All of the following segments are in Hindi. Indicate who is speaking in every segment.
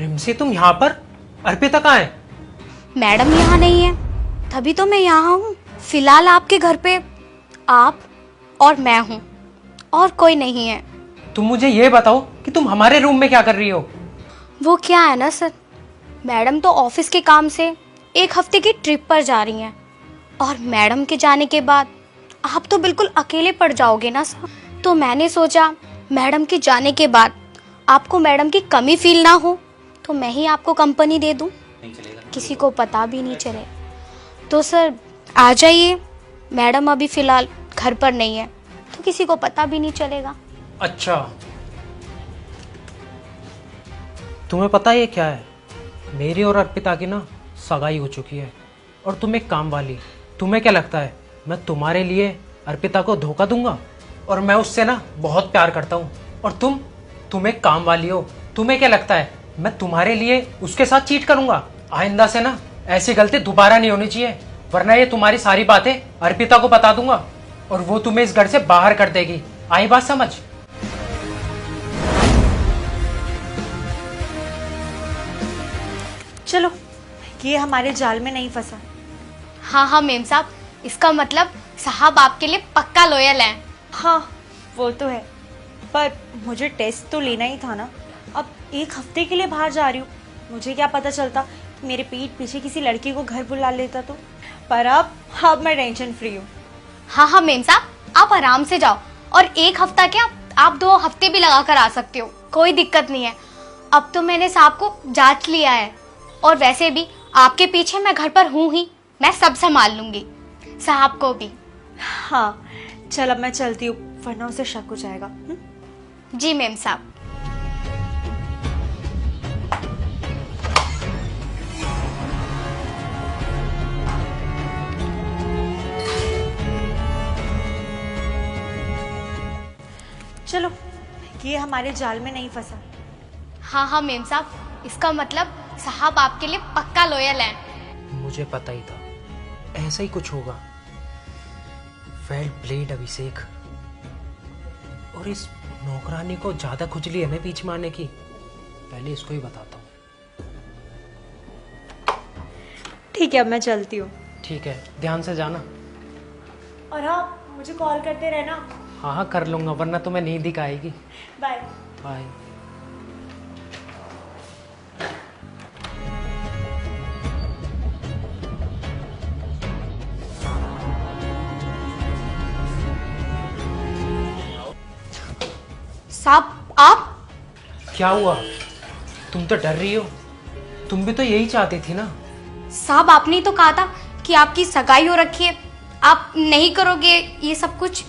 Speaker 1: रिमसी तुम यहाँ पर? अर्पिता कहाँ है?
Speaker 2: मैडम यहाँ नहीं है, तभी तो मैं यहाँ हूँ। फिलहाल आपके घर पे आप और मैं हूँ, और कोई नहीं है।
Speaker 1: तुम मुझे ये बताओ कि तुम हमारे रूम में क्या कर रही हो?
Speaker 2: वो क्या है ना सर, मैडम तो ऑफिस के काम से 1 हफ्ते की ट्रिप पर जा रही हैं, और मैडम के जाने के बाद आप तो बिल्कुल अकेले पड़ जाओगे ना सर। तो मैंने सोचा मैडम के जाने के बाद आपको मैडम की कमी फील ना हो, तो मैं ही आपको कंपनी दे दूं, किसी को पता भी नहीं चले। तो सर आ जाइए, मैडम अभी फ़िलहाल घर पर नहीं है, तो किसी को पता भी नहीं चलेगा।
Speaker 1: अच्छा, तुम्हें पता है ये क्या है? मेरी और अर्पिता की ना सगाई हो चुकी है, और तुम एक काम वाली। तुम्हें क्या लगता है मैं तुम्हारे लिए अर्पिता को धोखा दूंगा? और मैं उससे ना बहुत प्यार करता हूँ, और तुम एक काम वाली हो। तुम्हें क्या लगता है मैं तुम्हारे लिए उसके साथ चीट करूंगा? आइंदा से ना ऐसी गलती दोबारा नहीं होनी चाहिए, वरना ये तुम्हारी सारी बातें अर्पिता को बता दूंगा, और वो तुम्हें इस घर से बाहर कर देगी। आई बात समझ?
Speaker 3: चलो, ये हमारे जाल में नहीं फंसा।
Speaker 2: हाँ हाँ मेम साहब, इसका मतलब साहब आपके लिए पक्का लॉयल हैं।
Speaker 3: हाँ, वो तो है, पर मुझे टेस्ट तो लेना ही था ना। अब 1 हफ्ते के लिए बाहर जा रही हूँ, मुझे क्या पता चलता कि मेरे पीठ पीछे किसी लड़की को घर बुला लेता तो। पर अब मैं टेंशन फ्री हूँ।
Speaker 2: हाँ हाँ मेम साहब, आप आराम से जाओ, और 1 हफ्ता क्या, आप 2 हफ्ते भी लगा कर आ सकते हो, कोई दिक्कत नहीं है। अब तो मैंने साहब को जांच लिया है, और वैसे भी आपके पीछे मैं घर पर हूँ ही, मैं सब संभाल लूंगी, साहब को भी।
Speaker 3: हाँ चल, अब मैं चलती हूँ, वरना उसे शक हो जाएगा।
Speaker 2: जी मेम साहब।
Speaker 3: चलो, ये हमारे जाल में नहीं फंसा।
Speaker 2: हाँ हाँ मेम साहब, इसका मतलब साहब आपके लिए पक्का लॉयल हैं।
Speaker 1: मुझे पता ही था ऐसा ही कुछ होगा। वेल प्लेड अभिषेक। और इस नौकरानी को ज्यादा खुजली है ना बीच मारने की, पहले इसको ही बताता हूँ।
Speaker 3: ठीक है, अब मैं चलती हूँ।
Speaker 1: ठीक है, ध्यान से जाना।
Speaker 3: और हाँ, मुझे कॉल करते रहना।
Speaker 1: हाँ हाँ कर लूंगा, वरना तुम्हें नींद ही आएगी।
Speaker 3: Bye
Speaker 1: bye.
Speaker 2: साहब आप?
Speaker 1: क्या हुआ? तुम तो डर रही हो, तुम भी तो यही चाहती थी ना?
Speaker 2: साहब आपने ही तो कहा था कि आपकी सगाई हो रखी है, आप नहीं करोगे ये सब कुछ।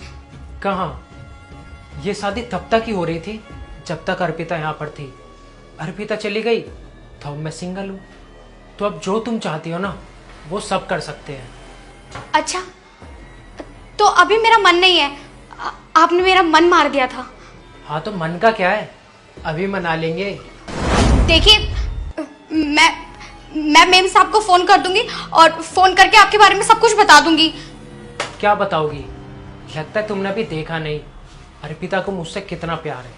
Speaker 1: कहाँ? ये शादी तब तक ही हो रही थी जब तक अर्पिता यहाँ पर थी। अर्पिता चली गई तो अब मैं सिंगल हूँ, तो अब जो तुम चाहती हो ना वो सब कर सकते हैं।
Speaker 2: अच्छा, तो अभी मेरा मन नहीं है, आपने मेरा मन मार दिया था।
Speaker 1: हाँ तो मन का क्या है, अभी मना लेंगे।
Speaker 2: देखिए, मैं मेम साहब को फोन कर दूंगी, और फोन करके आपके बारे में सब कुछ बता दूंगी।
Speaker 1: क्या बताओगी? लगता है तुमने अभी देखा नहीं अर्पिता को मुझसे कितना प्यार है।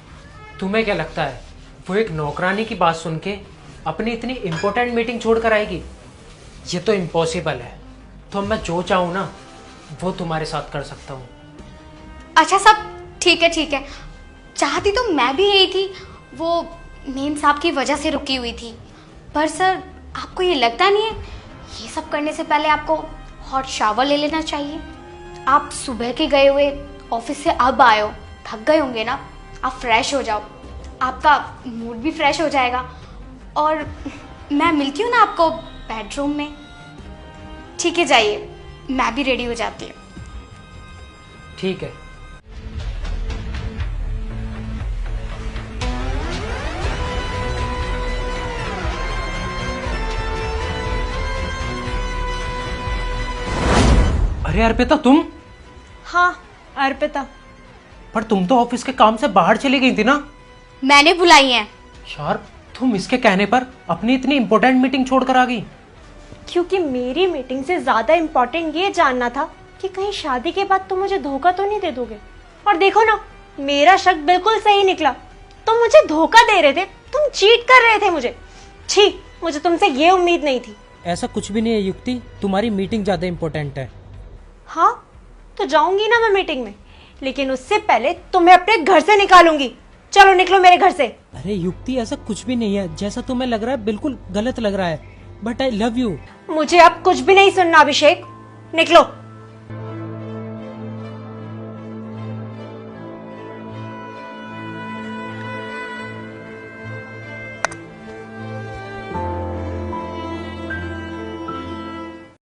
Speaker 1: तुम्हें क्या लगता है वो एक नौकरानी की बात सुन के अपनी इतनी इंपॉर्टेंट मीटिंग छोड़ कर आएगी? ये तो इम्पॉसिबल है। तो मैं जो चाहूँ ना वो तुम्हारे साथ कर सकता हूँ।
Speaker 2: अच्छा सब ठीक है ठीक है, चाहती तो मैं भी यही थी, वो मेम साहब की वजह से रुकी हुई थी। पर सर आपको ये लगता नहीं है ये सब करने से पहले आपको हॉट शावर ले लेना चाहिए? आप सुबह के गए हुए ऑफिस से अब आए हो, थक गए होंगे ना, आप फ्रेश हो जाओ, आपका मूड भी फ्रेश हो जाएगा। और मैं मिलती हूँ ना आपको बेडरूम में। ठीक है जाइए, मैं भी रेडी हो जाती हूँ।
Speaker 1: ठीक है। अरे अर्पिता तुम?
Speaker 3: हाँ अर्पिता।
Speaker 1: पर तुम तो ऑफिस के काम से बाहर चली गई थी ना?
Speaker 2: मैंने बुलाई है।
Speaker 1: यार तुम इसके कहने पर अपनी इतनी इंपॉर्टेंट मीटिंग छोड़कर आ गई।
Speaker 3: क्योंकि मेरी मीटिंग से ज्यादा इम्पोर्टेंट ये जानना था कि कहीं शादी के बाद तुम मुझे धोखा तो नहीं दे दोगे। और देखो ना, मेरा शक बिल्कुल सही निकला। तुम मुझे धोखा दे रहे थे, तुम चीट कर रहे थे मुझे। छी, मुझे तुमसे ये उम्मीद नहीं थी।
Speaker 1: ऐसा कुछ भी नहीं है युक्ति, तुम्हारी मीटिंग ज्यादा इम्पोर्टेंट है।
Speaker 3: हाँ तो जाऊंगी ना मैं मीटिंग में, लेकिन उससे पहले तुम्हें अपने घर से निकालूंगी। चलो निकलो मेरे घर से।
Speaker 1: अरे युक्ति ऐसा कुछ भी नहीं है, जैसा तुम्हें लग रहा है बिल्कुल गलत लग रहा है, बट आई लव यू।
Speaker 3: मुझे अब कुछ भी नहीं सुनना अभिषेक, निकलो।